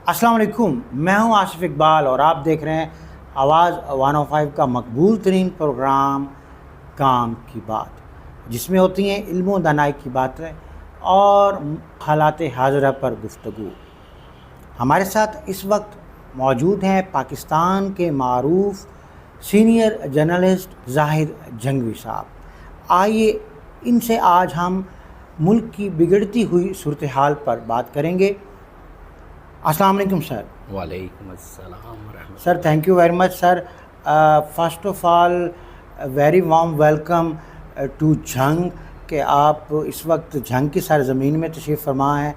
السلام علیکم، میں ہوں آصف اقبال اور آپ دیکھ رہے ہیں آواز 105 کا مقبول ترین پروگرام کام کی بات، جس میں ہوتی ہیں علم و دانائی کی باتیں اور حالات حاضرہ پر گفتگو۔ ہمارے ساتھ اس وقت موجود ہیں پاکستان کے معروف سینئر جرنلسٹ زاہد جھنگوی صاحب۔ آئیے ان سے آج ہم ملک کی بگڑتی ہوئی صورتحال پر بات کریں گے۔ السلام علیکم سر۔ وعلیکم السلام ورحمۃ sir thank you very much sir. First of all very warm welcome to Jhang کہ آپ اس وقت جھنگ کی سرزمین میں تشریف فرما ہیں۔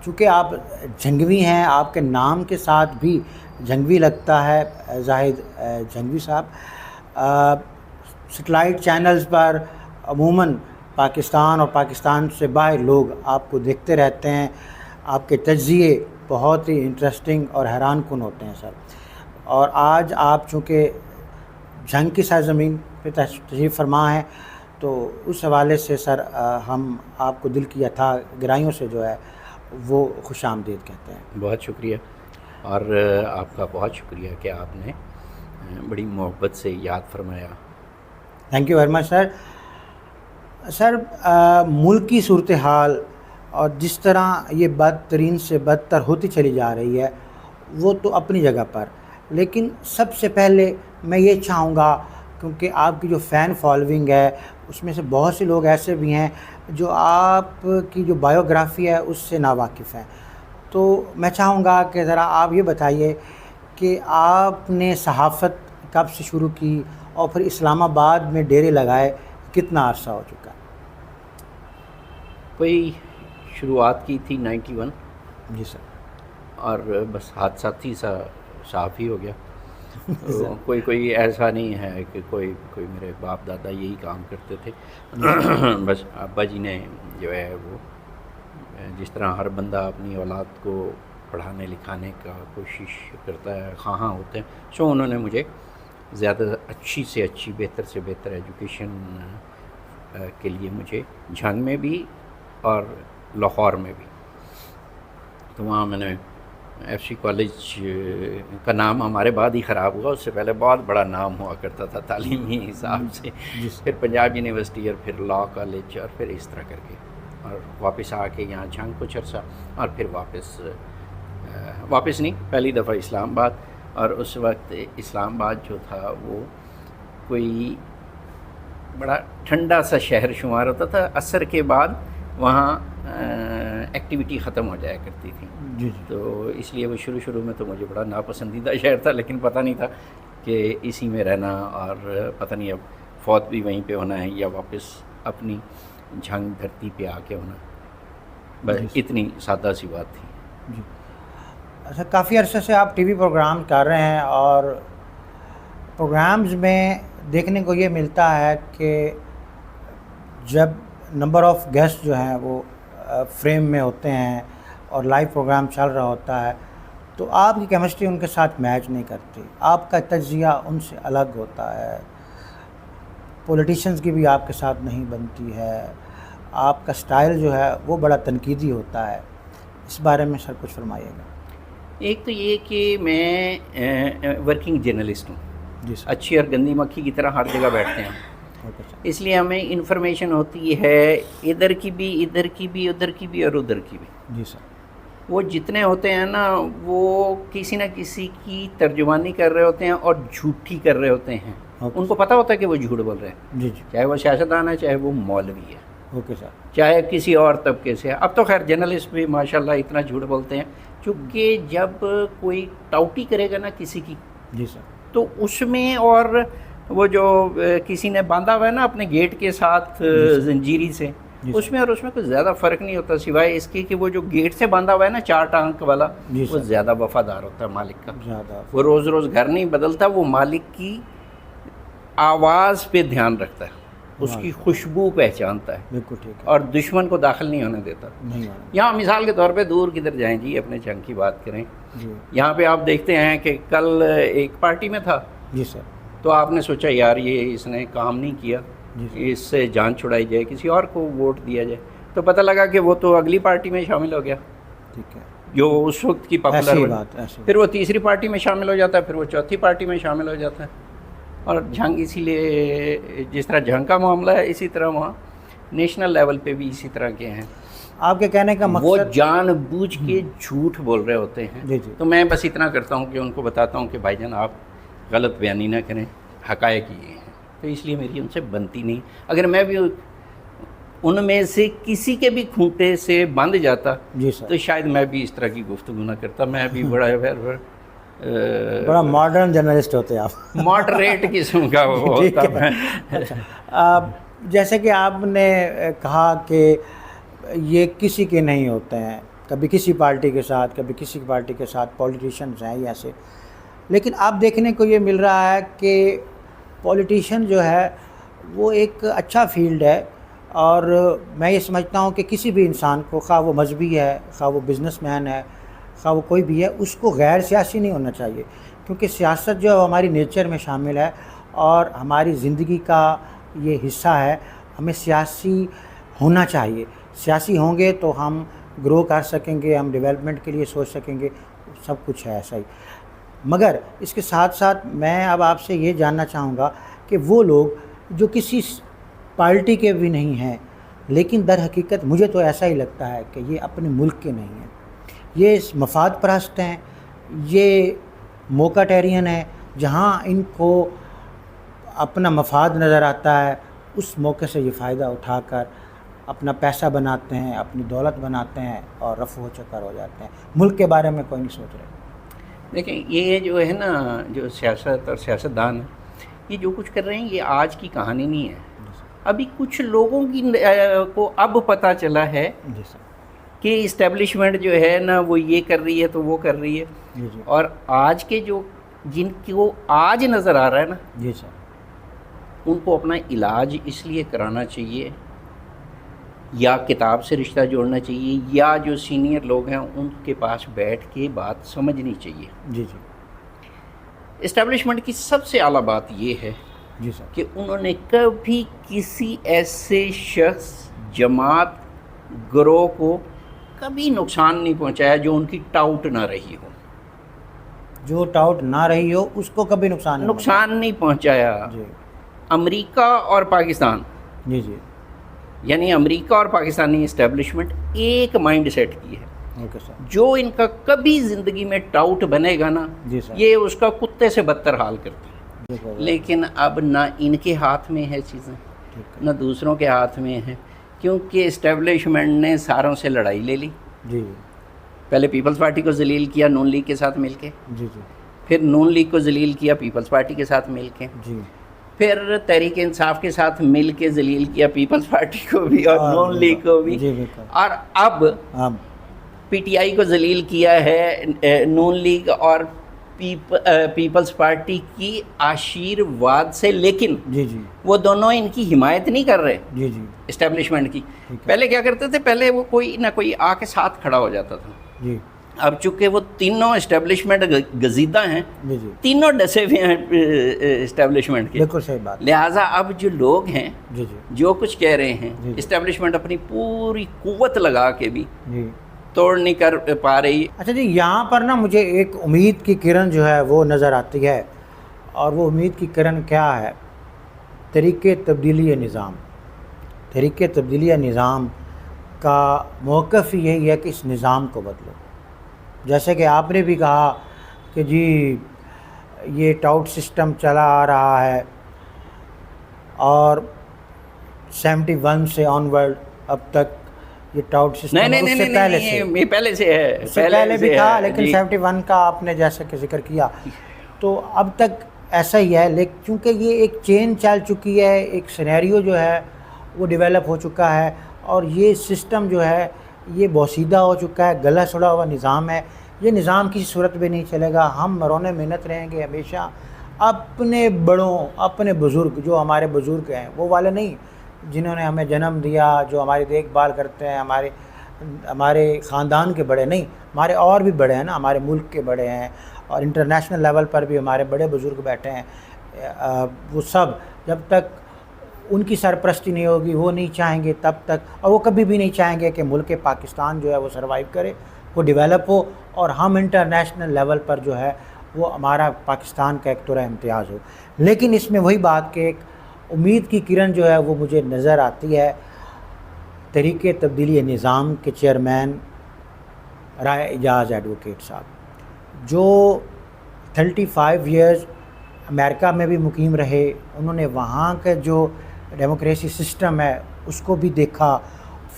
چونکہ آپ جھنگوی ہیں، آپ کے نام کے ساتھ بھی جھنگوی لگتا ہے زاہد جھنگوی صاحب۔ سیٹلائٹ چینلز پر عموماً پاکستان اور پاکستان سے باہر لوگ آپ کو دیکھتے رہتے ہیں، آپ کے تجزیے بہت ہی انٹرسٹنگ اور حیران کن ہوتے ہیں سر۔ اور آج آپ چونکہ جھنگ کی سرزمین پہ تشریف فرما ہیں تو اس حوالے سے سر ہم آپ کو دل کی اتھاہ گہرائیوں سے جو ہے وہ خوش آمدید کہتے ہیں۔ بہت شکریہ، اور آپ کا بہت شکریہ کہ آپ نے بڑی محبت سے یاد فرمایا۔ تھینک یو ویری مچ سر۔ سر ملک کی صورتحال اور جس طرح یہ بدترین سے بدتر ہوتی چلی جا رہی ہے وہ تو اپنی جگہ پر، لیکن سب سے پہلے میں یہ چاہوں گا، کیونکہ آپ کی جو فین فالوئنگ ہے اس میں سے بہت سے لوگ ایسے بھی ہیں جو آپ کی جو بایوگرافی ہے اس سے ناواقف ہیں، تو میں چاہوں گا کہ ذرا آپ یہ بتائیے کہ آپ نے صحافت کب سے شروع کی اور پھر اسلام آباد میں ڈیرے لگائے کتنا عرصہ ہو چکا ہے؟ کوئی شروعات کی تھی 91، جی سر، اور بس حادثاتی سا صحافی ہو گیا۔ کوئی ایسا نہیں ہے کہ کوئی میرے باپ دادا یہی کام کرتے تھے۔ بس ابا جی نے جو ہے وہ جس طرح ہر بندہ اپنی اولاد کو پڑھانے لکھانے کا کوشش کرتا ہے، خواہاں ہوتے ہیں، سو انہوں نے مجھے زیادہ اچھی سے اچھی بہتر سے بہتر ایجوکیشن کے لیے مجھے جھنگ میں بھی اور لاہور میں بھی، تو وہاں میں نے ایف سی کالج کا نام ہمارے بعد ہی خراب ہوا، اس سے پہلے بہت بڑا نام ہوا کرتا تھا تعلیمی حساب سے، پھر پنجاب یونیورسٹی اور پھر لا کالج اور پھر اس طرح کر کے، اور واپس آ کے یہاں جھنگ کچھ عرصہ، اور پھر واپس نہیں، پہلی دفعہ اسلام آباد، اور اس وقت اسلام آباد جو تھا وہ کوئی بڑا ٹھنڈا سا شہر شمار ہوتا تھا، عصر کے بعد وہاں ایکٹیویٹی ختم ہو جایا کرتی تھی، جی تو اس لیے وہ شروع میں تو مجھے بڑا ناپسندیدہ شہر تھا، لیکن پتہ نہیں تھا کہ اسی میں رہنا، اور پتہ نہیں اب فوت بھی وہیں پہ ہونا ہے یا واپس اپنی جھنگ دھرتی پہ آ کے ہونا، بس اتنی سادہ سی بات تھی۔ جی اچھا، کافی عرصے سے آپ ٹی وی پروگرام کر رہے ہیں اور پروگرامز میں دیکھنے کو یہ ملتا ہے کہ جب نمبر آف گیسٹ جو ہیں وہ فریم میں ہوتے ہیں اور لائیو پروگرام چل رہا ہوتا ہے تو آپ کی کیمسٹری ان کے ساتھ میچ نہیں کرتی، آپ کا تجزیہ ان سے الگ ہوتا ہے، پولیٹیشنز کی بھی آپ کے ساتھ نہیں بنتی ہے، آپ کا سٹائل جو ہے وہ بڑا تنقیدی ہوتا ہے، اس بارے میں سر کچھ فرمائیے گا۔ ایک تو یہ کہ میں ورکنگ جرنلسٹ ہوں، جی سر، اچھی اور گندی مکھی کی طرح ہر جگہ بیٹھتے ہیں، اوکے سر، اس لیے ہمیں انفارمیشن ہوتی ہے ادھر کی بھی، ادھر کی بھی، ادھر کی بھی اور ادھر کی بھی۔ جی سر، وہ جتنے ہوتے ہیں نا وہ کسی نہ کسی کی ترجمانی کر رہے ہوتے ہیں اور جھوٹی کر رہے ہوتے ہیں، ان کو پتہ ہوتا ہے کہ وہ جھوٹ بول رہے ہیں، جی جی، چاہے وہ سیاستدان ہے، چاہے وہ مولوی ہے، اوکے سر، چاہے کسی اور طبقے سے ہے۔ اب تو خیر جرنلسٹ بھی ماشاءاللہ اتنا جھوٹ بولتے ہیں، چونکہ جب کوئی ٹاؤٹی کرے گا نا کسی کی، جی سر، تو اس میں، اور وہ جو کسی نے باندھا ہوا ہے نا اپنے گیٹ کے ساتھ زنجیری سے، اس میں اور اس میں کوئی زیادہ فرق نہیں ہوتا، سوائے اس کے کہ وہ جو گیٹ سے باندھا ہوا ہے نا 4 ٹانک والا، وہ زیادہ وفادار ہوتا ہے مالک کا، زیادہ وہ روز روز گھر نہیں بدلتا، وہ مالک کی آواز پہ دھیان رکھتا ہے، اس کی خوشبو پہچانتا ہے، بالکل ٹھیک ہے، اور دشمن کو داخل نہیں ہونے دیتا۔ نہیں آنا، یہاں مثال کے طور پہ دور کدھر جائیں جی، اپنے جنگ کی بات کریں، جی یہاں پہ آپ دیکھتے ہیں کہ کل ایک پارٹی میں تھا، جی سر، تو آپ نے سوچا یار یہ اس نے کام نہیں کیا، اس سے جان چھڑائی جائے، کسی اور کو ووٹ دیا جائے، تو پتہ لگا کہ وہ تو اگلی پارٹی میں شامل ہو گیا، ٹھیک ہے، جو اس وقت کی پاپولر ایسی ہوئی، بات ایسی پھر وہ تیسری پارٹی میں شامل ہو جاتا ہے، پھر وہ چوتھی پارٹی میں شامل ہو جاتا ہے. اور جھنگ اسی لیے جس طرح جھنگ کا معاملہ ہے اسی طرح وہاں نیشنل لیول پہ بھی اسی طرح کے ہیں. آپ کے کہنے کا وہ مقصد جان بوجھ کے جھوٹ بول رہے ہوتے ہیں. جی جی تو میں بس اتنا کرتا ہوں کہ ان کو بتاتا ہوں کہ بھائی جان آپ غلط بیانی نہ کریں، حقائق یہ ہیں. تو اس لیے میری ان سے بنتی نہیں. اگر میں بھی ان میں سے کسی کے بھی کھوٹے سے بندھ جاتا جی سر، تو شاید میں بھی اس طرح کی گفتگو نہ کرتا. میں بھی بڑا بڑا ماڈرن جرنلسٹ ہوتے ہیں آپ. ماڈریٹ قسم کا وہ ٹھیک ہوتا ہے. ہے. اچھا، جیسے کہ آپ نے کہا کہ یہ کسی کے نہیں ہوتے ہیں، کبھی کسی پارٹی کے ساتھ، کبھی کسی پارٹی کے ساتھ پولیٹیشنز ہیں ایسے، لیکن اب دیکھنے کو یہ مل رہا ہے کہ پولیٹیشین جو ہے وہ ایک اچھا فیلڈ ہے. اور میں یہ سمجھتا ہوں کہ کسی بھی انسان کو، خواہ وہ مذہبی ہے، خواہ وہ بزنس مین ہے، خواہ وہ کوئی بھی ہے، اس کو غیر سیاسی نہیں ہونا چاہیے، کیونکہ سیاست جو ہے ہماری نیچر میں شامل ہے اور ہماری زندگی کا یہ حصہ ہے. ہمیں سیاسی ہونا چاہیے. سیاسی ہوں گے تو ہم گرو کر سکیں گے، ہم ڈیولپمنٹ کے لیے سوچ سکیں گے، سب کچھ ہے ایسا ہی. مگر اس کے ساتھ ساتھ میں اب آپ سے یہ جاننا چاہوں گا کہ وہ لوگ جو کسی پارٹی کے بھی نہیں ہیں لیکن در حقیقت مجھے تو ایسا ہی لگتا ہے کہ یہ اپنے ملک کے نہیں ہیں، یہ مفاد پرست ہیں، یہ موقعٹیرین ہیں. جہاں ان کو اپنا مفاد نظر آتا ہے اس موقع سے یہ فائدہ اٹھا کر اپنا پیسہ بناتے ہیں، اپنی دولت بناتے ہیں اور رفع و چکر ہو جاتے ہیں. ملک کے بارے میں کوئی نہیں سوچ رہے. دیکھیں یہ جو ہے نا، جو سیاست اور سیاستدان یہ جو کچھ کر رہے ہیں یہ آج کی کہانی نہیں ہے. ابھی کچھ لوگوں کی کو اب پتہ چلا ہے جی سر. کہ اسٹیبلشمنٹ جو ہے نا وہ یہ کر رہی ہے تو وہ کر رہی ہے. جی جی اور آج کے جو جن کو آج نظر آ رہا ہے نا، جی سر. ان کو اپنا علاج اس لیے کرانا چاہیے، یا کتاب سے رشتہ جوڑنا چاہیے، یا جو سینئر لوگ ہیں ان کے پاس بیٹھ کے بات سمجھنی چاہیے. جی جی اسٹیبلشمنٹ کی سب سے اعلیٰ بات یہ ہے جی سر. کہ انہوں نے کبھی کسی ایسے شخص، جماعت، گروہ کو کبھی نقصان نہیں پہنچایا جو ان کی ٹاؤٹ نہ رہی ہو. جو ٹاؤٹ نہ رہی ہو اس کو کبھی نقصان نہیں پہنچایا. جی امریکہ اور پاکستان، جی جی یعنی امریکہ اور پاکستانی اسٹیبلشمنٹ ایک مائنڈ سیٹ کی ہے. Okay sir. جو ان کا کبھی زندگی میں ٹاؤٹ بنے گا نا، جی سر. یہ اس کا کتے سے بدتر حال کرتے ہیں. جی سر. لیکن اب نہ ان کے ہاتھ میں ہے چیزیں، ٹھیک ہے. نہ دوسروں کے ہاتھ میں ہے، کیونکہ اسٹیبلشمنٹ نے ساروں سے لڑائی لے لی. جی پہلے پیپلز پارٹی کو ذلیل کیا نون لیگ کے ساتھ مل کے، جی جی پھر نون لیگ کو ذلیل کیا پیپلز پارٹی کے ساتھ مل کے، جی پھر تحریک انصاف کے ساتھ مل کے ذلیل کیا پیپلز پارٹی کو بھی اور نون لیگ کو بھی. جی بالکل. اور اب ہاں پی ٹی آئی کو ذلیل کیا ہے نون لیگ اور پیپلز پارٹی کی آشیرواد سے. لیکن جی جی وہ دونوں ان کی حمایت نہیں کر رہے جی جی اسٹیبلشمنٹ کی. ٹھیک ہے. پہلے کیا کرتے تھے؟ پہلے وہ کوئی نہ کوئی آ کے ساتھ کھڑا ہو جاتا تھا. جی اب چونکہ وہ تینوں اسٹیبلشمنٹ گزیدہ ہیں، جی جی تینوں ڈسے ہوئے ہیں اسٹیبلشمنٹ کے، بالکل صحیح بات. لہٰذا اب جو لوگ ہیں جی جی جو کچھ کہہ رہے ہیں، جی. اسٹیبلشمنٹ اپنی پوری قوت لگا کے بھی جی. توڑ نہیں کر پا رہی. اچھا جی، یہاں پر نا مجھے ایک امید کی کرن جو ہے وہ نظر آتی ہے، اور وہ امید کی کرن کیا ہے؟ طریق تبدیلی نظام. طریق تبدیلی نظام کا موقف یہی ہے کہ اس نظام کو بدلو. جیسے کہ آپ نے بھی کہا کہ جی یہ ٹاؤٹ سسٹم چلا آ رہا ہے اور 71 سے آن ورڈ اب تک یہ ٹاؤٹ سسٹم نہیں یہ پہلے سے ہے، پہلے بھی تھا، لیکن 71 کا آپ نے جیسا کہ ذکر کیا تو اب تک ایسا ہی ہے. لیکن چونکہ یہ ایک چین چل چکی ہے، ایک سینیریو جو ہے وہ ڈیولپ ہو چکا ہے، اور یہ سسٹم جو ہے یہ بوسیدہ ہو چکا ہے، گلا سڑا ہوا نظام ہے. یہ نظام کسی صورت میں نہیں چلے گا. ہم مرون محنت رہیں گے ہمیشہ. اپنے بڑوں، اپنے بزرگ جو ہمارے بزرگ ہیں وہ والے نہیں جنہوں نے ہمیں جنم دیا، جو ہماری دیکھ بھال کرتے ہیں، ہمارے خاندان کے بڑے نہیں، ہمارے اور بھی بڑے ہیں نا، ہمارے ملک کے بڑے ہیں، اور انٹرنیشنل لیول پر بھی ہمارے بڑے بزرگ بیٹھے ہیں. وہ سب جب تک ان کی سرپرستی نہیں ہوگی، وہ نہیں چاہیں گے تب تک، اور وہ کبھی بھی نہیں چاہیں گے کہ ملک پاکستان جو ہے وہ سروائیو کرے. وہ ڈیولپ ہو اور ہم انٹرنیشنل لیول پر جو ہے وہ ہمارا پاکستان کا ایک طرح امتیاز ہو. لیکن اس میں وہی بات کہ ایک امید کی کرن جو ہے وہ مجھے نظر آتی ہے تحریک تبدیلی نظام کے چیئرمین رائے اعجاز ایڈوکیٹ صاحب، جو 35 ایئرز امریکہ میں بھی مقیم رہے. انہوں نے وہاں کا جو ڈیموکریسی سسٹم ہے اس کو بھی دیکھا.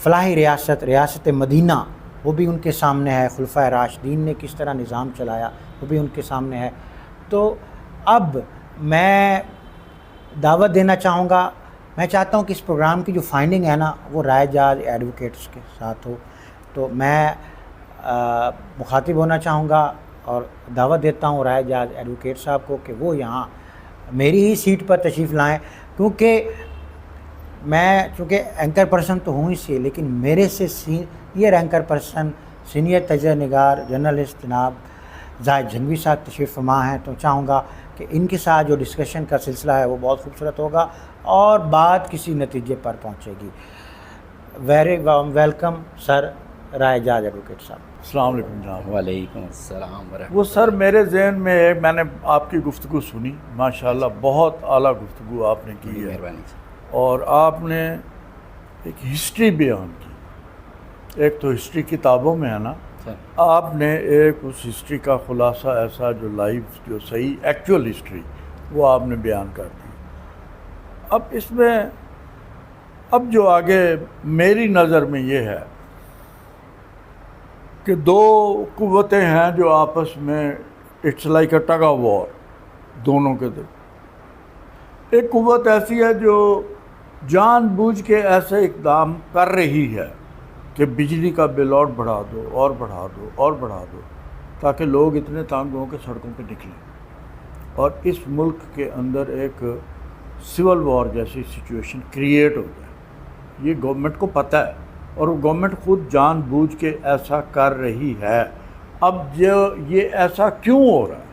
فلاحی ریاست مدینہ وہ بھی ان کے سامنے ہے. خلفائے راشدین نے کس طرح نظام چلایا وہ بھی ان کے سامنے ہے. تو اب میں دعوت دینا چاہوں گا، میں چاہتا ہوں کہ اس پروگرام کی جو فائنڈنگ ہے نا وہ رائے جاز ایڈوکیٹس کے ساتھ ہو. تو میں مخاطب ہونا چاہوں گا اور دعوت دیتا ہوں رائے جاز ایڈوکیٹ صاحب کو کہ وہ یہاں میری ہی سیٹ پر تشریف لائیں، کیونکہ میں چونکہ اینکر پرسن تو ہوں ہی سی، لیکن میرے سے سینئر اینکر پرسن، سینئر تجزیہ نگار جرنلسٹ جناب زاہد جھنگوی صاحب تشریف فرما ہیں. تو چاہوں گا کہ ان کے ساتھ جو ڈسکشن کا سلسلہ ہے وہ بہت خوبصورت ہوگا اور بات کسی نتیجے پر پہنچے گی. ویری ویلکم سر رائے جاز ایڈوکیٹ صاحب. السلام علیکم جناب. وعلیکم السلام ورحمۃ وہ سر میرے ذہن میں ایک میں نے آپ کی گفتگو سنی، ماشاءاللہ بہت اعلیٰ گفتگو آپ نے کی ہے، مہربانی سے. اور آپ نے ایک ہسٹری بیان کی. ایک تو ہسٹری کتابوں میں ہے نا، آپ نے ایک اس ہسٹری کا خلاصہ ایسا جو لائف جو صحیح ایکچوئل ہسٹری وہ آپ نے بیان کر دی. اب اس میں اب جو آگے میری نظر میں یہ ہے کہ دو قوتیں ہیں جو آپس میں it's like a tug of war دونوں کے دل. ایک قوت ایسی ہے جو جان بوجھ کے ایسے اقدام کر رہی ہے کہ بجلی کا بل اور بڑھا دو اور بڑھا دو اور بڑھا دو تاکہ لوگ اتنے تنگ ہوں کہ سڑکوں پہ نکلیں، اور اس ملک کے اندر ایک سول وار جیسی سچویشن کریٹ ہو جائے. یہ گورنمنٹ کو پتہ ہے اور گورنمنٹ خود جان بوجھ کے ایسا کر رہی ہے. اب یہ ایسا کیوں ہو رہا ہے؟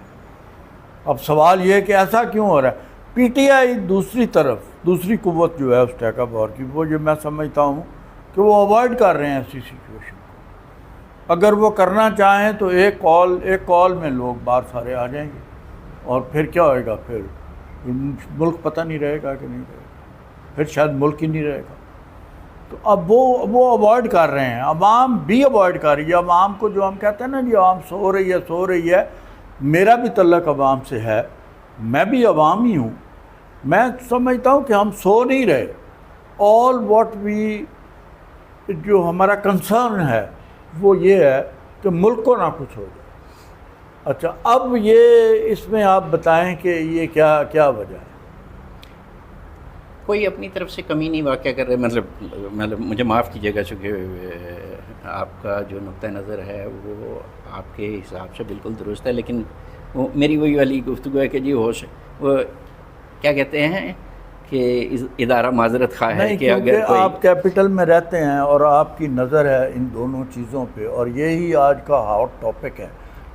اب سوال یہ ہے کہ ایسا کیوں ہو رہا ہے؟ پی ٹی آئی دوسری طرف دوسری قوت جو ہے اس ٹیک آف وار کی، وہ یہ میں سمجھتا ہوں کہ وہ اوائڈ کر رہے ہیں ایسی سچویشن کو. اگر وہ کرنا چاہیں تو ایک کال میں لوگ باہر سارے آ جائیں گے اور پھر کیا ہوئے گا؟ پھر ملک پتہ نہیں رہے گا کہ نہیں رہے گا، پھر شاید ملک ہی نہیں رہے گا. تو اب وہ اوائڈ کر رہے ہیں، عوام بھی اوائڈ کر رہی ہے. عوام کو جو ہم کہتے ہیں نا جی عوام سو رہی ہے، میرا بھی تعلق عوام سے ہے، میں بھی عوام ہی ہوں. میں سمجھتا ہوں کہ ہم سو نہیں رہے. آل واٹ وی جو ہمارا کنسرن ہے وہ یہ ہے کہ ملک کو نہ کچھ ہو جائے. اچھا اب یہ اس میں آپ بتائیں کہ یہ کیا وجہ ہے؟ کوئی اپنی طرف سے کمی نہیں واقع کر رہے. مطلب مجھے معاف کیجیے گا چونکہ آپ کا جو نقطہ نظر ہے وہ آپ کے حساب سے بالکل درست ہے، لیکن وہ میری وہی والی گفتگو ہے کہ جی ہوش وہ کیا کہتے ہیں کہ ادارہ معذرت خواہ ہے کہ اگر کوئی آپ کیپٹل میں رہتے ہیں اور آپ کی نظر ہے ان دونوں چیزوں پہ، اور یہی آج کا ہاٹ ٹاپک ہے.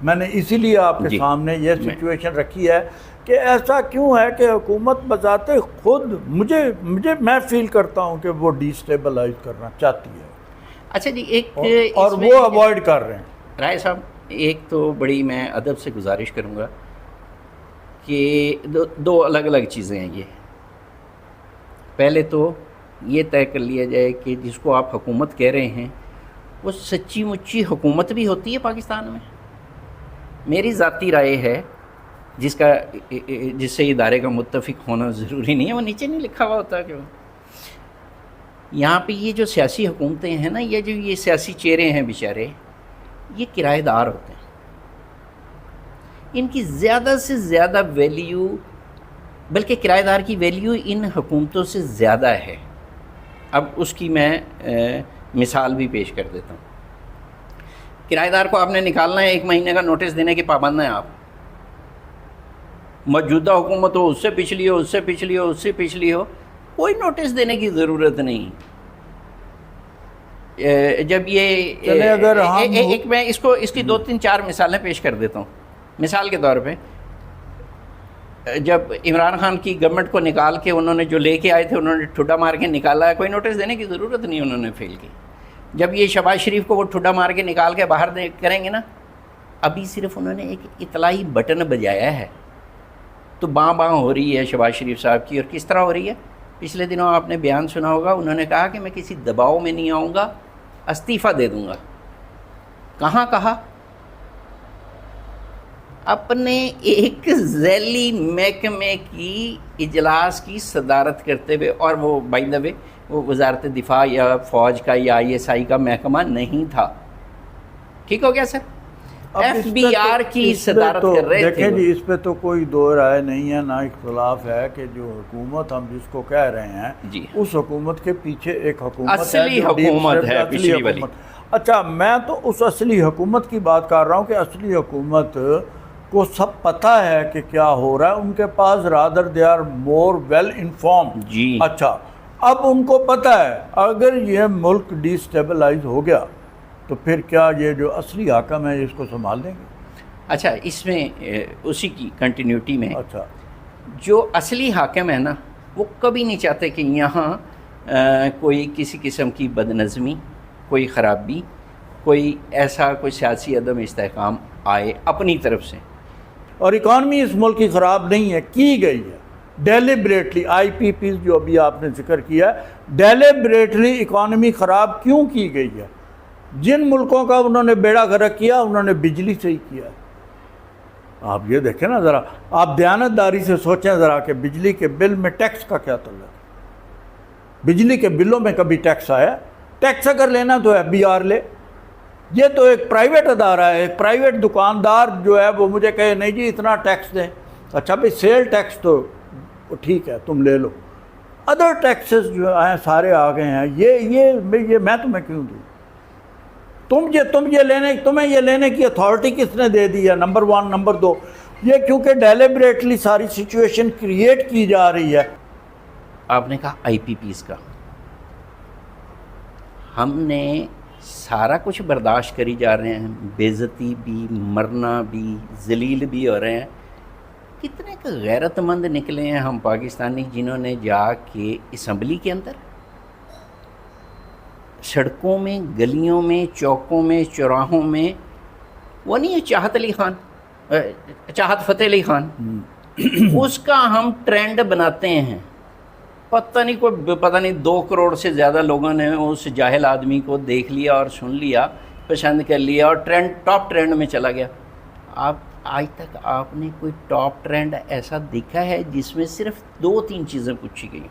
میں نے اسی لیے آپ کے سامنے یہ سچویشن رکھی ہے کہ ایسا کیوں ہے کہ حکومت بذات خود میں فیل کرتا ہوں کہ وہ ڈی اسٹیبلائز کرنا چاہتی ہے. اچھا جی ایک اور وہ اوائڈ کر رہے ہیں. رائے صاحب ایک تو بڑی میں ادب سے گزارش کروں گا کہ دو الگ الگ چیزیں ہیں. یہ پہلے تو یہ طے کر لیا جائے کہ جس کو آپ حکومت کہہ رہے ہیں وہ سچی مچی حکومت بھی ہوتی ہے پاکستان میں. میری ذاتی رائے ہے جس سے ادارے کا متفق ہونا ضروری نہیں ہے، وہ نیچے نہیں لکھا ہوا ہوتا کہ یہاں پہ یہ جو سیاسی حکومتیں ہیں نا، یہ سیاسی چہرے ہیں بیچارے، یہ کرایہ دار ہوتے ہیں. ان کی زیادہ سے زیادہ ویلیو، بلکہ کرایہ دار کی ویلیو ان حکومتوں سے زیادہ ہے. اب اس کی میں مثال بھی پیش کر دیتا ہوں. کرایہ دار کو آپ نے نکالنا ہے، 1 مہینے کا نوٹس دینے کے پابند ہیں آپ. موجودہ حکومت ہو، اس سے پچھلی ہو، اس سے پچھلی ہو، اس سے پچھلی ہو، کوئی نوٹس دینے کی ضرورت نہیں. جب یہ اگر ایک میں اس کی 2-3-4 مثالیں پیش کر دیتا ہوں. مثال کے طور پہ جب عمران خان کی گورنمنٹ کو نکال کے انہوں نے جو لے کے آئے تھے انہوں نے ٹھڈا مار کے نکالا ہے، کوئی نوٹس دینے کی ضرورت نہیں، انہوں نے فیل کی. جب یہ شہباز شریف کو وہ ٹھڈا مار کے نکال کے باہر کریں گے نا، ابھی صرف انہوں نے ایک اطلاعی بٹن بجایا ہے تو باں باں ہو رہی ہے شہباز شریف صاحب کی. اور کس طرح ہو رہی ہے؟ پچھلے دنوں آپ نے بیان سنا ہوگا، انہوں نے کہا کہ میں کسی دباؤ میں نہیں آؤں گا، استعفیٰ دے دوں گا. کہاں کہا؟ اپنے ایک ذیلی محکمے کی اجلاس کی صدارت کرتے ہوئے. اور وہ بائی دا وے وہ وزارت دفاع یا فوج کا یا ISI کا محکمہ نہیں تھا. ٹھیک ہو گیا سر؟ FBR کی صدارت کر رہے تھے. دیکھیں جی، اس پہ تو کوئی دو رائے نہیں ہے، نہ اختلاف ہے کہ جو حکومت ہم جس کو کہہ رہے ہیں جی، اس حکومت کے پیچھے ایک حکومت اصلی حکومت ہے پچھلی والی. اچھا، میں تو اس اصلی حکومت کی بات کر رہا ہوں کہ اصلی حکومت کو سب پتہ ہے کہ کیا ہو رہا ہے، ان کے پاس rather they are more well informed. جی، اچھا، اب ان کو پتہ ہے اگر یہ ملک ڈی اسٹیبلائز ہو گیا تو پھر کیا یہ جو اصلی حاکم ہے اس کو سنبھال لیں گے؟ اچھا، اس میں اسی کی کنٹینیوٹی میں اچھا، جو اصلی حاکم ہے نا، وہ کبھی نہیں چاہتے کہ یہاں کوئی کسی قسم کی بدنظمی، کوئی خرابی، کوئی ایسا کوئی سیاسی عدم استحکام آئے اپنی طرف سے. اور اکانومی اس ملک کی خراب نہیں ہے، کی گئی ہے ڈیلیبریٹلی. IPPs جو ابھی آپ نے ذکر کیا ہے، ڈیلیبریٹلی اکانومی خراب کیوں کی گئی ہے؟ جن ملکوں کا انہوں نے بیڑا غرق کیا انہوں نے بجلی سے ہی کیا. آپ یہ دیکھیں نا ذرا، آپ دیانتداری سے سوچیں ذرا کہ بجلی کے بل میں ٹیکس کا کیا تعلق ہے؟ بجلی کے بلوں میں کبھی ٹیکس آیا؟ ٹیکس اگر لینا تو FBR لے. یہ تو ایک پرائیویٹ ادارہ ہے، ایک پرائیویٹ دکاندار جو ہے وہ مجھے کہے نہیں جی اتنا ٹیکس دیں. اچھا بھائی، سیل ٹیکس تو ٹھیک ہے تم لے لو، ادر ٹیکسز جو ہیں سارے آ گئے ہیں. یہ میں تمہیں کیوں دوں؟ تمہیں یہ لینے کی اتھارٹی کس نے دے دی ہے؟ نمبر 1. نمبر 2، یہ کیونکہ ڈیلیبریٹلی ساری سچویشن کریٹ کی جا رہی ہے. آپ نے کہا IPPs کا، ہم نے سارا کچھ برداشت کری جا رہے ہیں، بے عزتی بھی، مرنا بھی، ذلیل بھی ہو رہے ہیں. کتنے غیرت مند نکلے ہیں ہم پاکستانی جنہوں نے جا کے اسمبلی کے اندر، سڑکوں میں، گلیوں میں، چوکوں میں، چوراہوں میں، وہ نہیں ہے چاہت فتح علی خان، اس کا ہم ٹرینڈ بناتے ہیں. پتہ نہیں 2 کروڑ سے زیادہ لوگوں نے اس جاہل آدمی کو دیکھ لیا اور سن لیا، پسند کر لیا اور ٹاپ ٹرینڈ میں چلا گیا. آج تک آپ نے کوئی ٹاپ ٹرینڈ ایسا دیکھا ہے جس میں صرف 2-3 چیزیں پوچھی گئی؟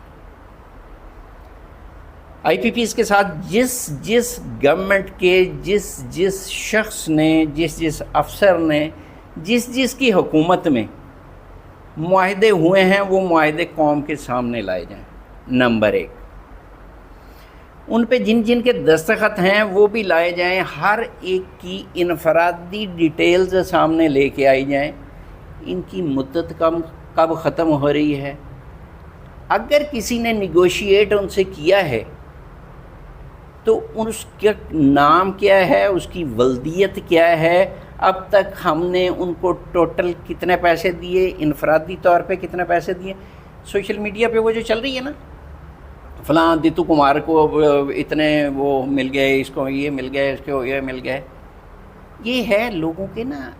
IPPs کے ساتھ جس گورنمنٹ کے جس شخص نے، جس افسر نے، جس کی حکومت میں معاہدے ہوئے ہیں، وہ معاہدے قوم کے سامنے لائے جائیں. نمبر 1، ان پہ جن کے دستخط ہیں وہ بھی لائے جائیں، ہر ایک کی انفرادی ڈیٹیلز سامنے لے کے آئی جائیں. ان کی مدت کب ختم ہو رہی ہے؟ اگر کسی نے نیگوشیٹ ان سے کیا ہے تو اس کا نام کیا ہے، اس کی ولدیت کیا ہے، اب تک ہم نے ان کو ٹوٹل کتنے پیسے دیے، انفرادی طور پہ کتنے پیسے دیے. سوشل میڈیا پہ وہ جو چل رہی ہے نا، فلاں دیتو کمار کو اتنے وہ مل گئے، اس کو یہ مل گئے، اس کو یہ مل گئے. یہ ہے لوگوں کے نا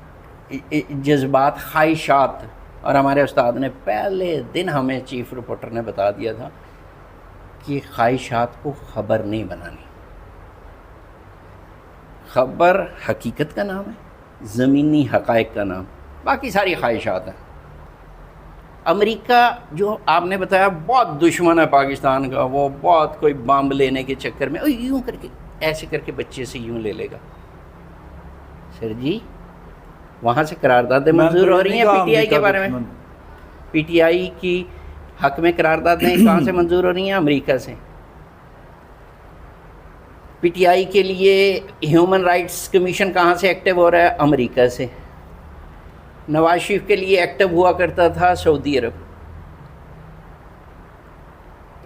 جذبات، خواہشات. اور ہمارے استاد نے پہلے دن ہمیں چیف رپورٹر نے بتا دیا تھا کہ خواہشات کو خبر نہیں بنانی. خبر حقیقت کا نام ہے، زمینی حقائق کا نام، باقی ساری خواہشات ہیں. امریکہ جو آپ نے بتایا بہت دشمن ہے پاکستان کا، وہ بہت کوئی بم لینے کے چکر میں یوں کر کے ایسے کر کے بچے سے یوں لے لے گا. سر جی وہاں سے قراردادیں منظور ہو رہی ہیں PTI کے بارے میں. PTI کی حق میں قراردادیں کہاں سے منظور ہو رہی ہیں؟ امریکہ سے. PTI کے لیے ہیومن رائٹس کمیشن کہاں سے ایکٹیو ہو رہا ہے؟ امریکہ سے. نواز شریف کے لیے ایکٹیو ہوا کرتا تھا سعودی عرب.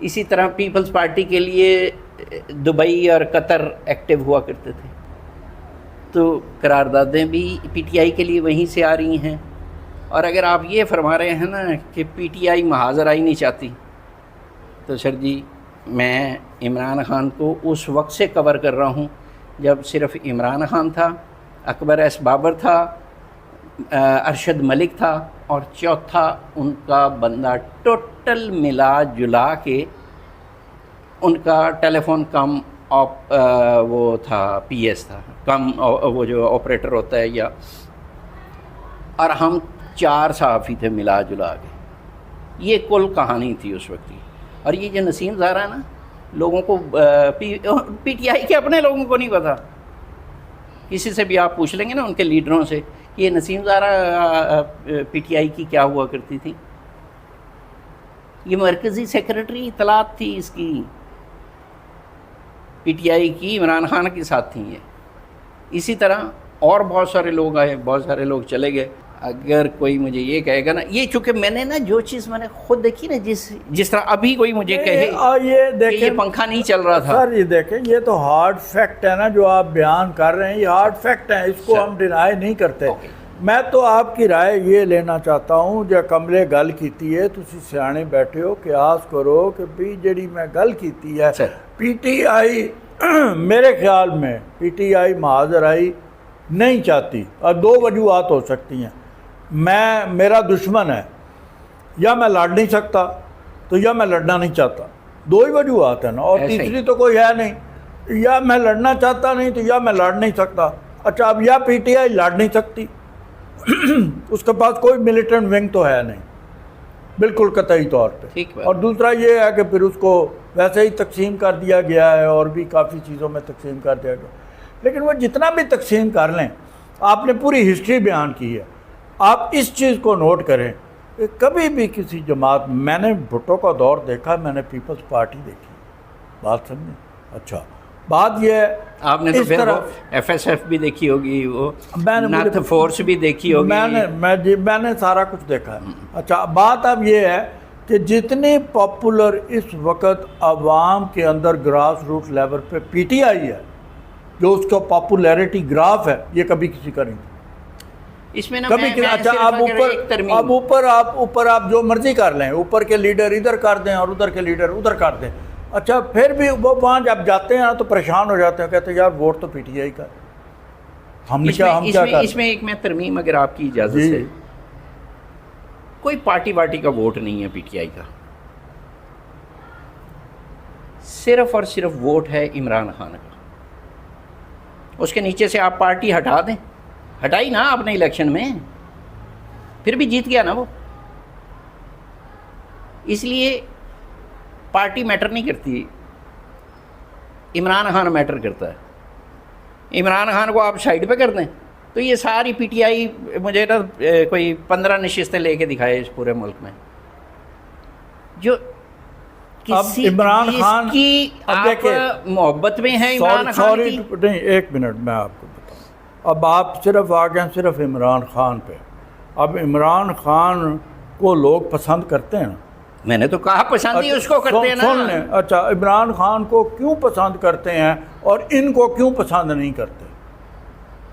اسی طرح پیپلز پارٹی کے لیے دبئی اور قطر ایکٹیو ہوا کرتے تھے. تو قراردادیں بھی PTI کے لیے وہیں سے آ رہی ہیں. اور اگر آپ یہ فرما رہے ہیں نا کہ PTI محاذر آئی نہیں چاہتی، تو سر جی میں عمران خان کو اس وقت سے کور کر رہا ہوں جب صرف عمران خان تھا، اکبر ایس بابر تھا، ارشد ملک تھا، اور چوتھا ان کا بندہ ٹوٹل ملا جلا کے ان کا ٹیلی فون کم وہ تھا، پی ایس تھا، کم وہ جو آپریٹر ہوتا ہے، یا اور ہم 4 صحافی تھے ملا جلا کے. یہ کل کہانی تھی اس وقت کی. اور یہ جو نسیم زارا ہے نا، لوگوں کو پی ٹی آئی کے اپنے لوگوں کو نہیں پتا. کسی سے بھی آپ پوچھ لیں گے نا ان کے لیڈروں سے کہ یہ نسیم زارا پی ٹی آئی کی کیا ہوا کرتی تھی، یہ مرکزی سیکرٹری اطلاعات تھی اس کی، پی ٹی آئی کی عمران خان کے ساتھ تھیں یہ. اسی طرح اور بہت سارے لوگ آئے، بہت سارے لوگ چلے گئے. اگر کوئی مجھے یہ کہے گا نا، یہ چونکہ میں نے نا جو چیز میں نے خود دیکھی نا، جس طرح ابھی کوئی مجھے کہے کہ یہ پنکھا نہیں چل رہا تھا. سر یہ دیکھیں، یہ تو ہارڈ فیکٹ ہے نا جو آپ بیان کر رہے ہیں، یہ ہارڈ فیکٹ ہیں، اس کو ہم ڈینائی نہیں کرتے. میں تو آپ کی رائے یہ لینا چاہتا ہوں، جو کملے گل کیتی ہے، تسی سیانے بیٹھے ہو، قیاس کرو کہ بھی جڑی میں گل کیتی ہے پی ٹی آئی میرے خیال میں پی ٹی آئی معاذرائی نہیں چاہتی، اور 2 وجوہات ہو سکتی ہیں. میرا دشمن ہے، یا میں لڑ نہیں سکتا تو یا میں لڑنا نہیں چاہتا. 2 ہی وجوہات ہیں نا، اور تیسری تو کوئی ہے نہیں. یا میں لڑنا چاہتا نہیں تو یا میں لڑ نہیں سکتا. اچھا، اب یا پی ٹی آئی لڑ نہیں سکتی، اس کے پاس کوئی ملیٹنٹ ونگ تو ہے نہیں بالکل قطعی طور پہ. اور دوسرا یہ ہے کہ پھر اس کو ویسے ہی تقسیم کر دیا گیا ہے، اور بھی کافی چیزوں میں تقسیم کر دیا گیا. لیکن وہ جتنا بھی تقسیم کر لیں، آپ نے پوری ہسٹری بیان کی ہے. آپ اس چیز کو نوٹ کریں کہ کبھی بھی کسی جماعت، میں نے بھٹو کا دور دیکھا، میں نے پیپلز پارٹی دیکھی، بات سمجھیں. اچھا، بات یہ ہے آپ نے تو پھر ایف ایس ایف بھی دیکھی ہوگی، وہ نارتھ فورس بھی دیکھی ہوگی. میں نے سارا کچھ دیکھا ہے. اچھا، بات اب یہ ہے کہ جتنی پاپولر اس وقت عوام کے اندر گراس روٹ لیول پہ پی ٹی آئی ہے، جو اس کا پاپولیرٹی گراف ہے، یہ کبھی کسی کا نہیں تھا. اس میں کبھی اچھا، اب اوپر آپ جو مرضی کر لیں، اوپر کے لیڈر ادھر کر دیں اور ادھر کے لیڈر ادھر کر دیں. اچھا، پھر بھی وہ وہاں جب جاتے ہیں تو پریشان ہو جاتے ہیں، کہتے ہیں یار ووٹ تو پی ٹی آئی کا ہے، ہم کیا کر. اس میں ایک میں ترمیم اگر آپ کی اجازت سے، کوئی پارٹی واٹی کا ووٹ نہیں ہے پی ٹی آئی کا، صرف اور صرف ووٹ ہے عمران خان کا. اس کے نیچے سے آپ پارٹی ہٹا دیں، ہٹائی نا آپ نے الیکشن میں، پھر بھی جیت گیا نا وہ. اس لیے پارٹی میٹر نہیں کرتی، عمران خان میٹر کرتا ہے. عمران خان کو آپ سائڈ پہ کر دیں تو یہ ساری پی ٹی آئی مجھے نا کوئی 15 نشستیں لے کے دکھائے اس پورے ملک میں، جو کسی عمران خان کی آپ محبت میں ہیں عمران خان کی. نہیں، 1 منٹ میں آپ کو بتاؤں. اب آپ صرف آ گئے صرف عمران خان پہ. اب عمران خان کو لوگ پسند کرتے ہیں نا، میں نے تو کہا پسند ہی اس کو کرتے ہیں نا. سن لیں. اچھا، عمران خان کو کیوں پسند کرتے ہیں اور ان کو کیوں پسند نہیں کرتے؟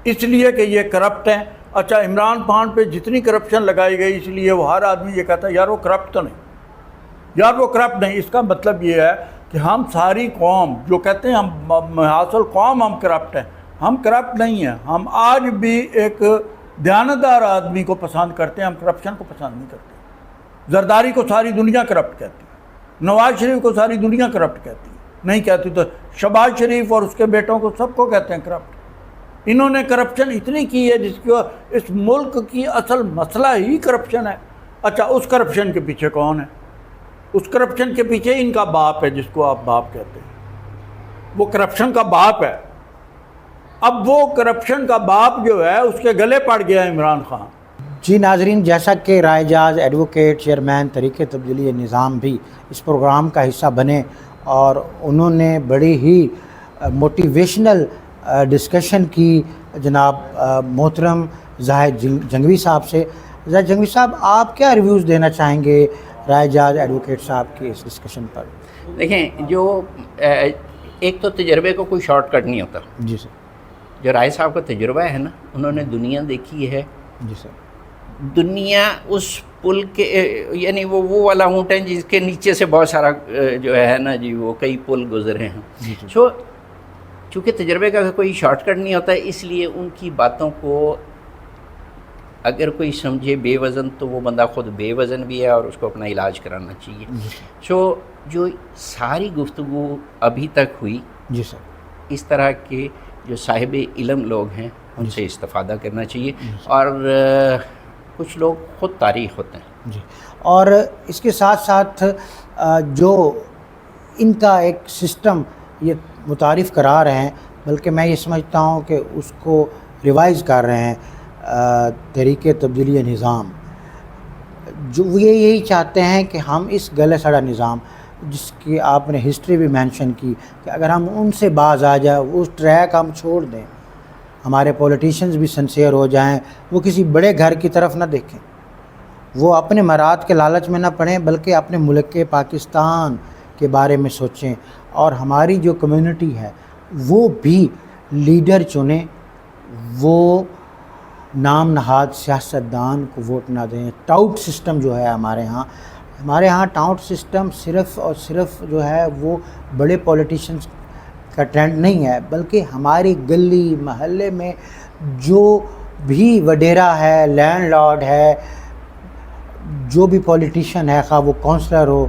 اس لیے کہ یہ کرپٹ ہیں. اچھا، عمران خان پہ جتنی کرپشن لگائی گئی، اس لیے وہ ہر آدمی یہ کہتا ہے یار وہ کرپٹ تو نہیں، یار وہ کرپٹ نہیں. اس کا مطلب یہ ہے کہ ہم ساری قوم جو کہتے ہیں ہم حاصل قوم ہم کرپٹ ہیں، ہم کرپٹ نہیں ہیں. ہم آج بھی ایک دیانتدار آدمی کو پسند کرتے ہیں، ہم کرپشن کو پسند نہیں کرتے. زرداری کو ساری دنیا کرپٹ کہتی ہے، نواز شریف کو ساری دنیا کرپٹ کہتی ہے، نہیں کہتی تو شہباز شریف اور اس کے بیٹوں کو سب کو کہتے ہیں کرپٹ. انہوں نے کرپشن اتنی کی ہے جس کو اس ملک کی اصل مسئلہ ہی کرپشن ہے. اچھا، اس کرپشن کے پیچھے کون ہے؟ اس کرپشن کے پیچھے ان کا باپ ہے، جس کو آپ باپ کہتے ہیں، وہ کرپشن کا باپ ہے. اب وہ کرپشن کا باپ جو ہے اس کے گلے پڑ گیا ہے عمران خان. جی ناظرین، جیسا کہ رائے جاز ایڈوکیٹ چیئرمین تحریک تبدیلی نظام بھی اس پروگرام کا حصہ بنے، اور انہوں نے بڑی ہی موٹیویشنل ڈسکشن کی جناب محترم زاہد جنگوی صاحب سے. زاہد جنگوی صاحب، آپ کیا ریویوز دینا چاہیں گے رائے جاز ایڈوکیٹ صاحب کی اس ڈسکشن پر؟ دیکھیں، جو ایک تو تجربے کو کوئی شارٹ کٹ نہیں ہوتا. جی سر. جو رائے صاحب کا تجربہ ہے نا، انہوں نے دنیا دیکھی ہے. جی سر. دنیا اس پل کے یعنی وہ والا اونٹ ہے جس کے نیچے سے بہت سارا جو ہے نا جی وہ کئی پل گزرے ہیں. سو چونکہ تجربے کا کوئی شارٹ کٹ نہیں ہوتا ہے، اس لیے ان کی باتوں کو اگر کوئی سمجھے بے وزن تو وہ بندہ خود بے وزن بھی ہے اور اس کو اپنا علاج کرانا چاہیے. سو جو ساری گفتگو ابھی تک ہوئی جی سر، اس طرح کے جو صاحب علم لوگ ہیں ان سے استفادہ کرنا چاہیے، اور کچھ لوگ خود تاریخ ہوتے ہیں. جی، اور اس کے ساتھ ساتھ جو ان کا ایک سسٹم یہ متعارف کرا رہے ہیں، بلکہ میں یہ سمجھتا ہوں کہ اس کو ریوائز کر رہے ہیں تحریک تبدیلی نظام، جو وہ یہی چاہتے ہیں کہ ہم اس گلے سڑا نظام جس کی آپ نے ہسٹری بھی مینشن کی کہ اگر ہم ان سے باز آ جائیں، اس ٹریک ہم چھوڑ دیں، ہمارے پولیٹیشنز بھی سنسیئر ہو جائیں، وہ کسی بڑے گھر کی طرف نہ دیکھیں، وہ اپنے مراد کے لالچ میں نہ پڑیں، بلکہ اپنے ملک پاکستان کے بارے میں سوچیں، اور ہماری جو کمیونٹی ہے وہ بھی لیڈر چنیں، وہ نام نہاد سیاستدان کو ووٹ نہ دیں. ٹاؤٹ سسٹم جو ہے ہمارے ہاں ٹاؤٹ سسٹم صرف اور صرف جو ہے وہ بڑے پولیٹیشنز کا ٹرینڈ نہیں ہے، بلکہ ہماری گلی محلے میں جو بھی وڈیرا ہے، لینڈ لارڈ ہے، جو بھی پولیٹیشین ہے، خواہ وہ کونسلر ہو،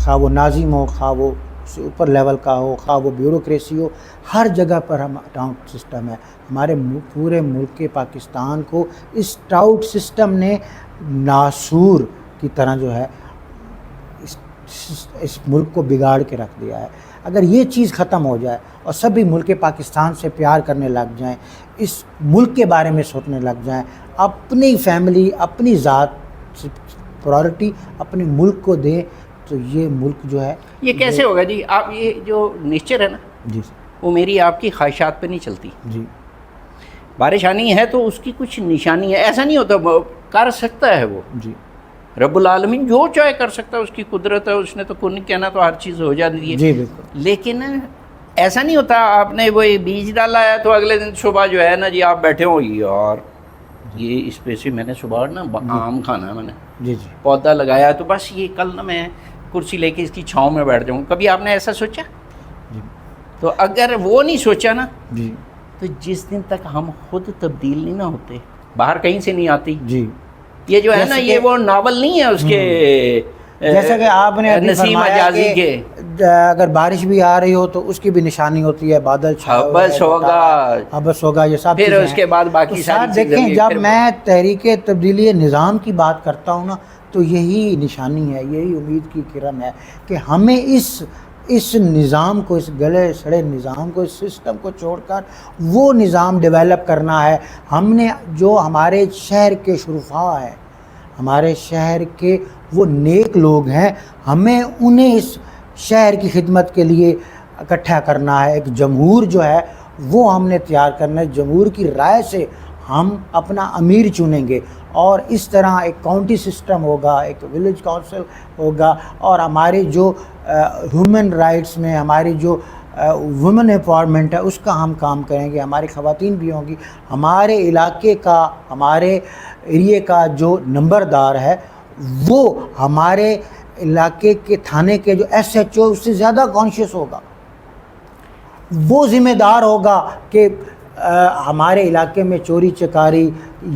خواہ وہ ناظم ہو، خواہ وہ سے اوپر لیول کا ہو، خواہ وہ بیوروکریسی ہو، ہر جگہ پر ہم ٹاؤٹ سسٹم ہے. ہمارے پورے ملک پاکستان کو اس ٹاؤٹ سسٹم نے ناسور کی طرح جو ہے اس ملک کو بگاڑ کے رکھ دیا ہے. اگر یہ چیز ختم ہو جائے اور سبھی ملک پاکستان سے پیار کرنے لگ جائیں، اس ملک کے بارے میں سوچنے لگ جائیں، اپنی فیملی، اپنی ذات پرائورٹی اپنے ملک کو دیں، تو یہ ملک جو ہے یہ کیسے ہوگا جی؟ آپ یہ جو نیچر ہے نا جی وہ میری آپ کی خواہشات پہ نہیں چلتی. جی بارش آنی ہے تو اس کی کچھ نشانی ہے، ایسا نہیں ہوتا کر سکتا ہے وہ جی رب العالمین جو چاہے کر سکتا ہے، اس کی قدرت ہے، اس نے تو کن کہنا تو ہر چیز ہو جاتی ہے. جی بالکل. لیکن ایسا نہیں ہوتا آپ نے وہ بیج ڈالا ہے تو اگلے دن صبح جو ہے نا جی آپ بیٹھے ہو یار یہ اس پہ سے میں نے صبح نا آم کھانا ہے، میں نے جی جی پودا لگایا تو بس یہ کل نا میں کرسی لے کے اس کی چھاؤں میں بیٹھ جاؤں. کبھی آپ نے ایسا سوچا؟ جی تو اگر وہ نہیں سوچا نا جی تو جس دن تک ہم خود تبدیل نہیں نہ ہوتے، باہر کہیں سے نہیں آتی. جی یہ جو ہے نا یہ وہ ناول نہیں ہے اس کے جیسا کہ آپ نے ابھی نسیم فرمایا حجازی کے کہ اگر بارش بھی آ رہی ہو تو اس کی بھی نشانی ہوتی ہے، بادل حبس ہوگا، حبس ہوگا، یہ سب پھر اس کے بعد باقی ساری چیزیں. دیکھیں جب میں تحریک تبدیلی نظام کی بات کرتا ہوں نا تو یہی نشانی ہے، یہی امید کی کرن ہے کہ ہمیں اس نظام کو، اس گلے سڑے نظام کو، اس سسٹم کو چھوڑ کر وہ نظام ڈیولپ کرنا ہے. ہم نے جو ہمارے شہر کے شرفاء ہیں، ہمارے شہر کے وہ نیک لوگ ہیں، ہمیں انہیں اس شہر کی خدمت کے لیے اکٹھا کرنا ہے. ایک جمہور جو ہے وہ ہم نے تیار کرنا ہے، جمہور کی رائے سے ہم اپنا امیر چنیں گے، اور اس طرح ایک کاؤنٹی سسٹم ہوگا، ایک ولیج کونسل ہوگا، اور ہماری جو ہیومن رائٹس میں ہماری جو وومن امپاورمنٹ ہے اس کا ہم کام کریں گے. ہماری خواتین بھی ہوں گی، ہمارے علاقے کا، ہمارے ایریے کا جو نمبردار ہے وہ ہمارے علاقے کے تھانے کے جو ایس ایچ او اس سے زیادہ کانشیس ہوگا، وہ ذمہ دار ہوگا کہ ہمارے علاقے میں چوری چکاری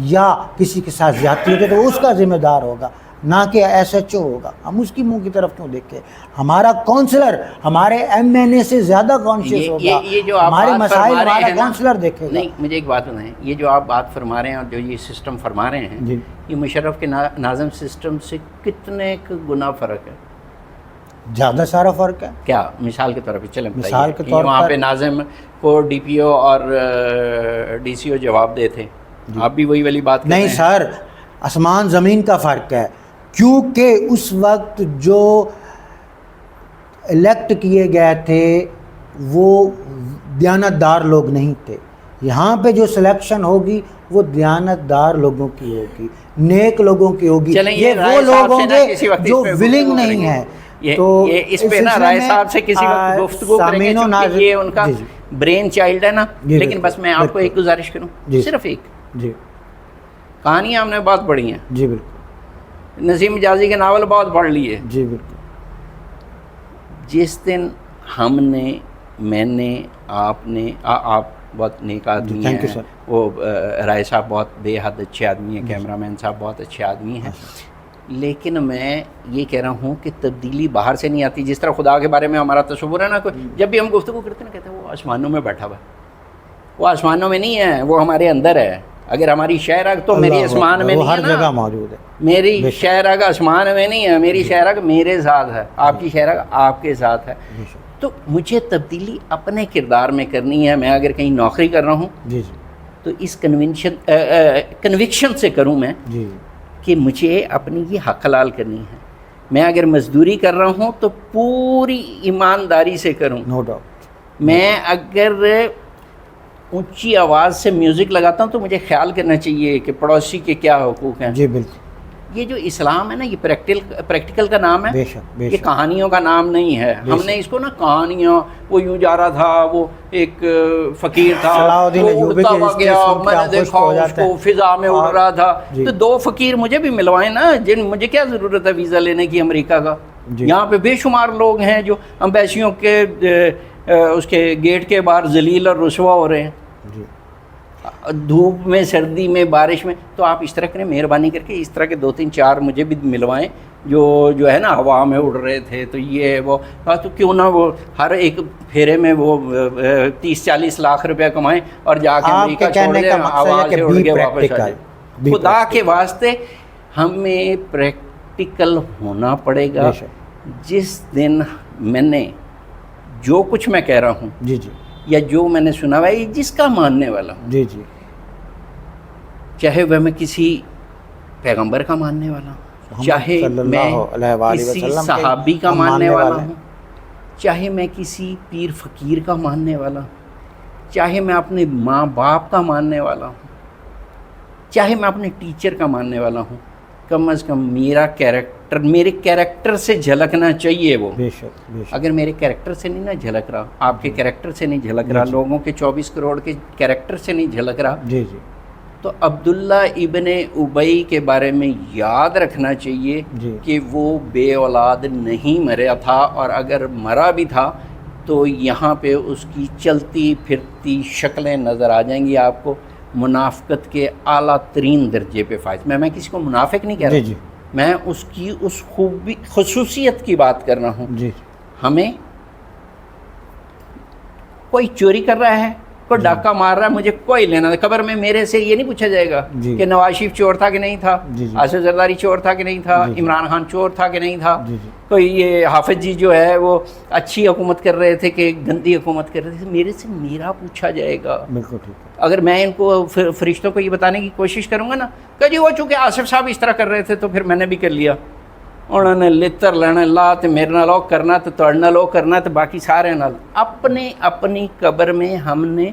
یا کسی کے ساتھ زیادتی ہوتی ہے تو اس کا ذمہ دار ہوگا، نہ کہ ایس ایچ او ہوگا. ہم اس کی منہ کی طرف کیوں دیکھیں؟ ہمارا کونسلر ہمارے ایم این اے سے زیادہ کانشیس ہوگا، یہ جو آپ ہمارے بات مسائل فرما رہے ہمارا ہیں نا، کونسلر دیکھے گا. نہیں مجھے ایک بات بتائیں، یہ جو آپ بات فرما رہے ہیں اور جو یہ سسٹم فرما رہے ہیں جی یہ مشرف کے ناظم سسٹم سے کتنے گنا فرق ہے؟ زیادہ سارا فرق ہے. کیا مثال کے طور پہ چلیں مثال کے طور وہاں پر پہ ناظم کو ڈی پی او اور ڈی سی او جواب دے تھے، آپ بھی وہی والی بات نہیں سر، آسمان زمین کا فرق ہے، کیونکہ اس وقت جو الیکٹ کیے گئے تھے وہ دیانتدار لوگ نہیں تھے. یہاں پہ جو سلیکشن ہوگی وہ دیانتدار لوگوں کی ہوگی، نیک لوگوں کی ہوگی. یہ وہ لوگ ہوں گے جو ولنگ نہیں ہیں. تو اس پہ نا رائے صاحب سے کسی وقت گفتگو کریں گے، چونکہ یہ ان کا برین چائلڈ ہے نا. لیکن بس میں آپ کو ایک گزارش کروں، صرف ایک جی کہانیاں ہم نے بہت پڑھی ہیں، جی بالکل، نسیم حجازی کے ناول بہت پڑھ لیے. جی بالکل. جس دن ہم نے، میں نے، آپ نے، آپ بہت نیک آدمی ہیں، وہ رائے صاحب بہت بے حد اچھے آدمی ہیں، کیمرہ مین صاحب بہت اچھے آدمی ہیں، لیکن میں یہ کہہ رہا ہوں کہ تبدیلی باہر سے نہیں آتی. جس طرح خدا کے بارے میں ہمارا تصور ہے نا، کوئی جب بھی ہم گفتگو کرتے ہیں نا، کہتے ہیں وہ آسمانوں میں بیٹھا ہوا ہے. وہ آسمانوں میں نہیں ہے، وہ ہمارے اندر ہے. اگر ہماری شہ رگ تو میری آسمان میں نہیں ہے، ہر جگہ موجود ہے. میری شہ رگ آسمان میں نہیں ہے، میری شہ رگ میرے ساتھ ہے، آپ کی شہ رگ آپ کے ساتھ ہے. تو مجھے تبدیلی اپنے کردار میں کرنی ہے. میں اگر کہیں نوکری کر رہا ہوں جی جی تو اس کنوکشن سے کروں میں جی کہ مجھے اپنی یہ حق حلال کرنی ہے. میں اگر مزدوری کر رہا ہوں تو پوری ایمانداری سے کروں. No doubt. میں اگر اونچی آواز سے میوزک لگاتا ہوں تو مجھے خیال کرنا چاہیے کہ پڑوسی کے کیا حقوق ہیں. جی بالکل. یہ جو اسلام ہے نا، یہ پریکٹیکل کا نام ہے، بے شک بے یہ شک. کہانیوں کا نام نہیں ہے. ہم نے اس کو نا کہانیاں، وہ یوں جا رہا تھا، وہ ایک فقیر تھا، صلاح وہ اڑتا ہوا گیا، میں نے دیکھا اس کو فضا میں اڑ رہا تھا. تو دو فقیر مجھے بھی ملوائیں نا، مجھے کیا ضرورت ہے ویزا لینے کی امریکہ کا. یہاں پہ بے شمار لوگ ہیں جو امبیسیوں کے اس کے گیٹ کے باہر ذلیل اور رسوا ہو رہے ہیں، دھوپ میں، سردی میں، بارش میں. تو آپ اس طرح کریں، مہربانی کر کے اس طرح کے 2-3-4 مجھے بھی ملوائیں جو ہے نا ہوا میں اڑ رہے تھے. تو یہ وہ تو کیوں نہ وہ ہر ایک پھیرے میں وہ 30-40 لاکھ روپیہ کمائیں اور جا کے امریکہ چھوڑ دیں، ہوا سے اڑ کے واپس آ جائیں. خدا کے واسطے ہمیں پریکٹیکل ہونا پڑے گا. جس دن میں نے جو کچھ میں کہہ رہا ہوں جی جی یا جو میں نے سنا ہوا ہے، جس کا ماننے والا ہوں، جی جی، چاہے وہ میں کسی پیغمبر کا ماننے والا ہوں، چاہے میں کسی صحابی کا ماننے والا ہوں، چاہے میں کسی پیر فقیر کا ماننے والا ہوں، چاہے میں اپنے ماں باپ کا ماننے والا ہوں، چاہے میں اپنے ٹیچر کا ماننے والا ہوں، کم از کم میرا کیریکٹر، میرے کیریکٹر سے جھلکنا چاہیے. وہ بے شک بے شک. اگر میرے کیریکٹر سے نہیں نا جھلک رہا، آپ کے کیریکٹر سے نہیں جھلک رہا، لوگوں کے 24 کروڑ کے کیریکٹر سے نہیں جھلک رہا، جی جی، تو عبداللہ ابن ابی کے بارے میں یاد رکھنا چاہیے کہ وہ بے اولاد نہیں مرا تھا، اور اگر مرا بھی تھا تو یہاں پہ اس کی چلتی پھرتی شکلیں نظر آ جائیں گی آپ کو، منافقت کے اعلیٰ ترین درجے پہ فائز. میں کسی کو منافق نہیں کہہ رہا، جی میں اس کی اس خوبی خصوصیت کی بات کر رہا ہوں. جی، ہمیں کوئی چوری کر رہا ہے، کوئی ڈاکہ مار رہا ہے، مجھے کوئی لینا نہیں. قبر میں میرے سے یہ نہیں پوچھا جائے گا کہ نواز شریف چور تھا کہ نہیں تھا، آصف زرداری چور تھا کہ نہیں تھا، عمران خان چور تھا کہ نہیں تھا، کوئی یہ حافظ جی جو ہے وہ اچھی حکومت کر رہے تھے کہ گندی حکومت کر رہے تھے. میرے سے میرا پوچھا جائے گا. بالکل ٹھیک ہے. اگر میں ان کو فرشتوں کو یہ بتانے کی کوشش کروں گا نا کہ جی وہ چونکہ آصف صاحب اس طرح کر رہے تھے تو پھر میں نے بھی کر لیا، انہوں نے لتر لینا لا تو میرے نال کرنا تو توڑنا لو کرنا تو باقی سارے نال. اپنی قبر میں ہم نے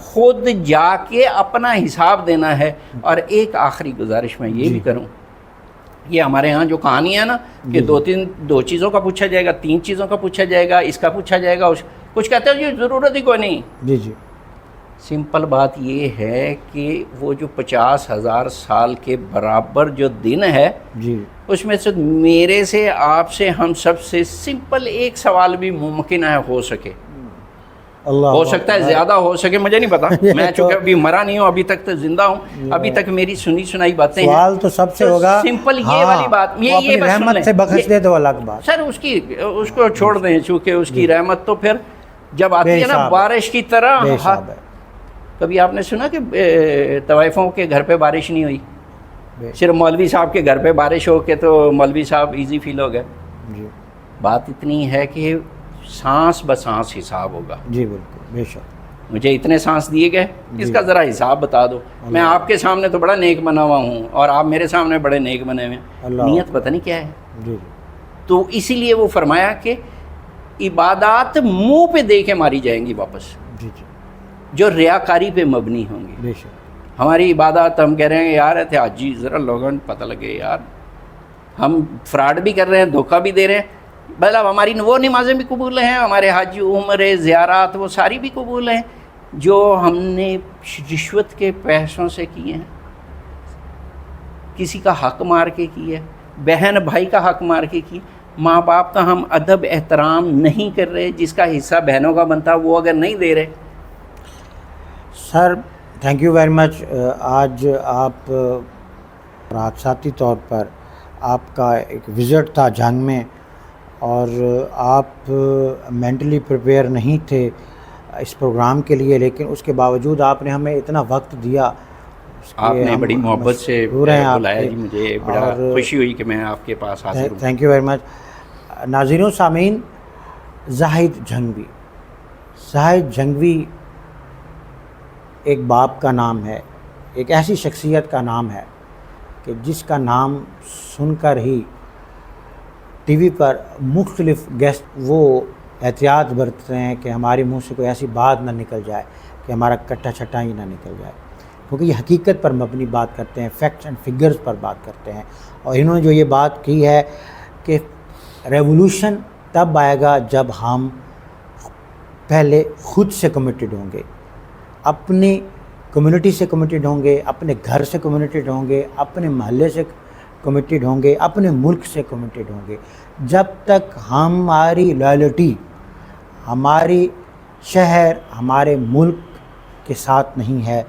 خود جا کے اپنا حساب دینا ہے. اور ایک آخری گزارش میں یہ بھی کروں، یہ ہمارے ہاں جو کہانی ہے نا کہ دو چیزوں کا پوچھا جائے گا، 3 چیزوں کا پوچھا جائے گا، اس کا پوچھا جائے گا، کچھ کہتے ہیں یہ ضرورت ہی کوئی نہیں. جی جی، سمپل بات یہ ہے کہ وہ جو 50,000 سال کے برابر جو دن ہے جی، اس میں سے میرے سے، آپ سے، ہم سب سے سمپل ایک سوال بھی ممکن ہے ہو سکے. ہو سکتا ہے زیادہ ہو سکے، مجھے نہیں پتا. میں چونکہ ابھی مرا نہیں ہوں، ابھی تک تو زندہ ہوں، ابھی تک میری سنی سنائی باتیں ہیں. سوال تو سب سے ہوگا، سمپل یہ والی بات، یہ بس رحمت سے بخش دے تو الگ بات. سر اس کو چھوڑ دیں، چونکہ اس کی رحمت تو پھر جب آتی ہے نا بارش کی طرح. کبھی آپ نے سنا کہ طوائفوں کے گھر پہ بارش نہیں ہوئی، صرف مولوی صاحب کے گھر پہ بارش ہو کے تو مولوی صاحب ایزی فیل ہو گئے. بات اتنی ہے کہ سانس بسانس حساب ہوگا. جی بالکل، بے شک. مجھے اتنے سانس دیے گئے، اس کا ذرا حساب بتا دو. میں آپ کے سامنے تو بڑا نیک بنا ہوا ہوں اور آپ میرے سامنے بڑے نیک بنے ہوئے ہیں، نیت پتہ نہیں کیا ہے. تو اسی لیے وہ فرمایا کہ عبادات منہ پہ دے کے ماری جائیں گی واپس، جو ریاکاری پہ مبنی ہوں گی. بے شک. ہماری عبادات ہم کہہ رہے ہیں یار حاجی ذرا لوگوں کو پتہ لگے یار ہم فراڈ بھی کر رہے ہیں، دھوکہ بھی دے رہے ہیں. مطلب ہماری وہ نمازیں بھی قبول ہیں، ہمارے حج عمرے زیارات وہ ساری بھی قبول ہیں جو ہم نے رشوت کے پیسوں سے کیے ہیں، کسی کا حق مار کے کیے. بہن بھائی کا حق مار کے کی. ماں باپ کا ہم ادب احترام نہیں کر رہے, جس کا حصہ بہنوں کا بنتا وہ اگر نہیں دے رہے. سر تھینک یو ویری مچ. آج آپ حادثاتی طور پر آپ کا ایک وزٹ تھا جھنگ میں, اور آپ مینٹلی پریپیئر نہیں تھے اس پروگرام کے لیے, لیکن اس کے باوجود آپ نے ہمیں اتنا وقت دیا. آپ نے بڑی محبت سے بلایا جی, مجھے بڑا خوشی ہوئی کہ میں آپ کے پاس حاضر ہوں. تھینک یو ویری مچ. ناظرین و سامعین, زاہد جھنگوی, زاہد جھنگوی ایک باپ کا نام ہے, ایک ایسی شخصیت کا نام ہے کہ جس کا نام سن کر ہی ٹی وی پر مختلف گیسٹ وہ احتیاط برتتے ہیں کہ ہمارے منہ سے کوئی ایسی بات نہ نکل جائے کہ ہمارا کٹا چھٹا ہی نہ نکل جائے, کیونکہ یہ حقیقت پر مبنی بات کرتے ہیں, فیکٹس اینڈ فگرز پر بات کرتے ہیں. اور انہوں نے جو یہ بات کی ہے کہ ریولوشن تب آئے گا جب ہم پہلے خود سے کمیٹڈ ہوں گے, اپنی کمیونٹی سے کمیٹڈ ہوں گے, اپنے گھر سے کمیٹڈ ہوں گے, اپنے محلے سے کمیٹڈ ہوں گے, اپنے ملک سے کمیٹڈ ہوں گے. جب تک ہماری لائلٹی ہماری شہر ہمارے ملک کے ساتھ نہیں ہے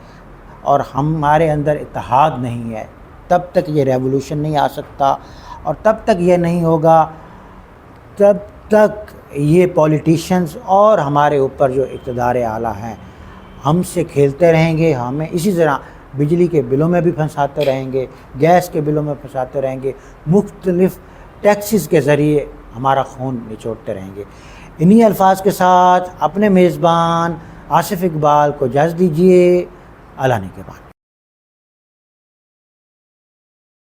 اور ہمارے اندر اتحاد نہیں ہے, تب تک یہ ریولوشن نہیں آ سکتا. اور تب تک یہ نہیں ہوگا تب تک یہ پولیٹیشینز اور ہمارے اوپر جو اقتدار اعلیٰ ہیں ہم سے کھیلتے رہیں گے, ہمیں اسی طرح بجلی کے بلوں میں بھی پھنساتے رہیں گے, گیس کے بلوں میں پھنساتے رہیں گے, مختلف ٹیکسز کے ذریعے ہمارا خون نچوڑتے رہیں گے. انہی الفاظ کے ساتھ اپنے میزبان آصف اقبال کو اجازت دیجیے. اللہ نے کے بعد.